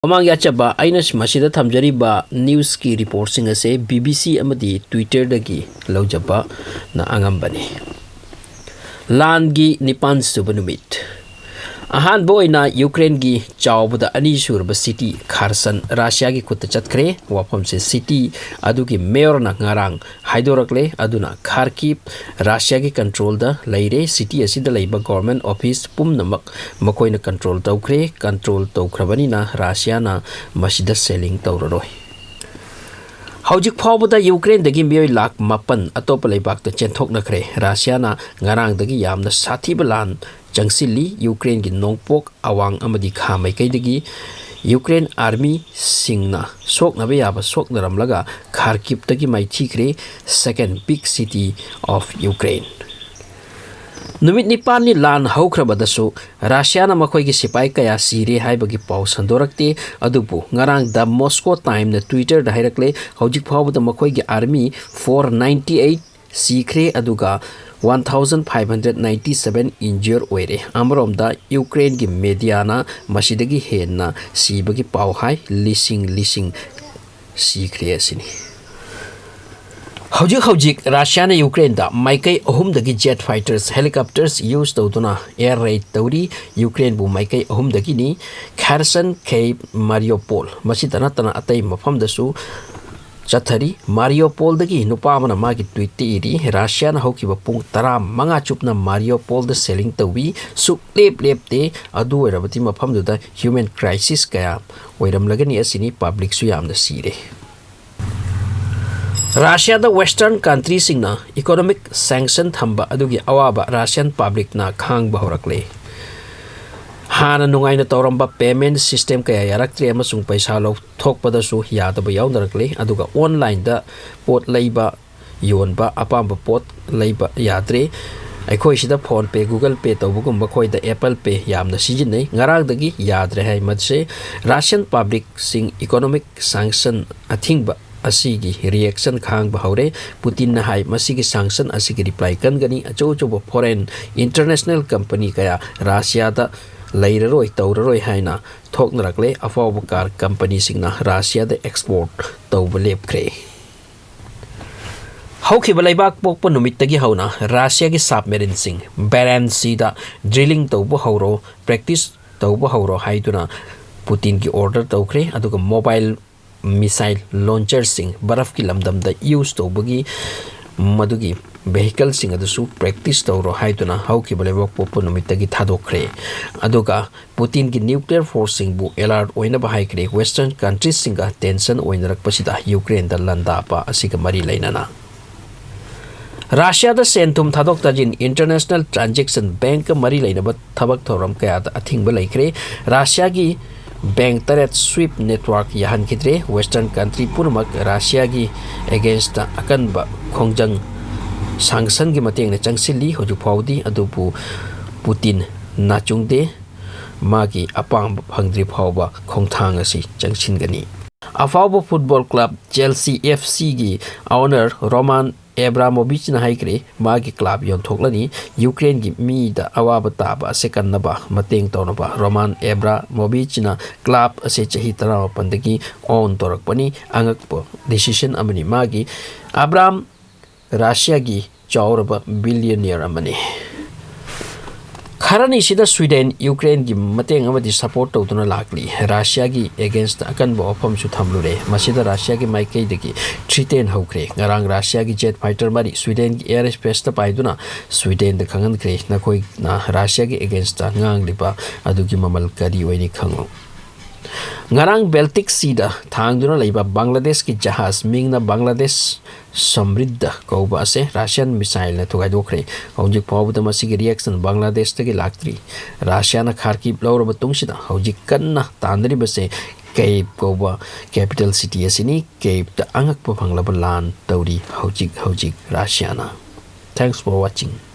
Amang yachaba ainas masida thamjariba news ki reporting ase BBC amadi Twitter dagi lawjaba na angambani. Langi nipan suba numit. Ahan boy na Ukraine gi chawbada ani surba city Kherson Russia gi kutta chatkre wafam se city adugi mayor na ngarang haidorakle aduna Kharkiv Russia gi control da leire city asida leiba government office pumnamak makoina control tawkrabani na Russia na masida selling tawraroi. Hawjik phawbada Ukraine dagi miyoi lak mapan atop leibak ta chenthok nakre Russia na ngarang dagi yamna sathi balan Jangsili Ukraine gi nongpok awang amadi khamai kaidagi Ukraine army singna sok na yaba sok na ramlaga Kharkiv tagi mai thikre second big city of Ukraine. Numit nipan ni lan haukrabadasu Russia na makhoi gi sipai kaya sire haibagi paw sandorakte adubu ngarang da Moscow time na Twitter da hairakle hawjik phawbada makhoi gi army 498 sikre aduga 1597 injured oire amrom da Ukraine gi media na masidagi henna sibagi paw hai lising sikre asini. Hawjik Russia na Ukraine da maikai ahum dagi jet fighters helicopters use tawduna air raid tawri Ukraine bu maikai ahum dagi ni Kherson Kyiv Mariupol masidana tana atai mafam dasu Chathari Mariupol dagi nupamana magi tweet iri Russia na hokiba pung tara manga chupna Mariupol da selling tawi suk lep te adu erabati mafam da human crisis kaya oiram lagani asini public su yamna sire. Russia da western country singna economic sanction thamba adugi awaba Russian public na khang bahorakle. Hana nungai na tawramba payment system kaya yaraktre amasung paisa lo thokpada su yadaba yawndarakle aduga online da pot leiba yonba apamba pot leiba yadre akhoi sida phone pay google pay tawbugum bakhoi da apple pay yamna sijinai ngarang dagi yadre hai madse Russian public sing economic sanction athingba asigi reaction khang bahaure Putin na hai masigi sanction asigi reply kan gani acho foreign international company kaya Russia da lairaroi tawraroi haina thoknarakle afawbakar company singna Russia da export tawbalepkre. Hawkiba leibak pokpa numit tagi hauna Russia gi submarine sing Barents Sea da drilling tawba hawro practice tawba hawro haiduna Putin gi order tawkre aduga mobile missile launcher sing baraf ki lamdam da use tawbagi madugi vehicle sing adasu practice tawro haiduna hauki balebok popo numitagi thadokre aduga Putin gi nuclear force sing bu alert oina bahaikre western countries singa tension oinarak pasida Ukraine da landa pa asiga mari lainana. Russia da sentum thadok tajin international transaction bank mari lainaba thabak thoram kaya da athingba laikre Russia gi bank taret sweep network yahan kidre western country purmak Russia gi against akanba khongjang sanction gi mateng na changsili hoju phawdi adubu Putin nachungde magi apang phangdri phawba khongthang asi changsin gani. Afawbo football club Chelsea FC gi owner Roman Abramovich na haikre magi club yon thoklani Ukraine gi mi da awaba taba second naba mateng tonaba Roman Abramovich na club ase chahi tara pandagi on torakpani angakpo decision amani magi Abram Russia gi chawraba billionaire amani. Kharani sida Sweden Ukraine gi mateng amadi support tawduna lakli Russia gi against akan bo ofam su thamlure masida Russia gi maikei degi 310 hokre ngarang Russia gi jet fighter mari Sweden gi airspace ta paiduna Sweden da khangan kre na koi na Russia gi against ngang lipa adugi mamal kari oini khango. Ngarang Baltic Sea da thangduna leiba Bangladesh ki Jahaj mingna Bangladesh Samriddha kauba ase Russian missile na thugaidokre hawjik phawbada masigi reaction Bangladesh tagi laktri Russia na Kharkiv lawraba tungsida hawjik kanna tandri base Kyiv kauba capital city asini Kyiv ta angakpa phanglaba lan tawri hawjik Russia na. Thanks for watching.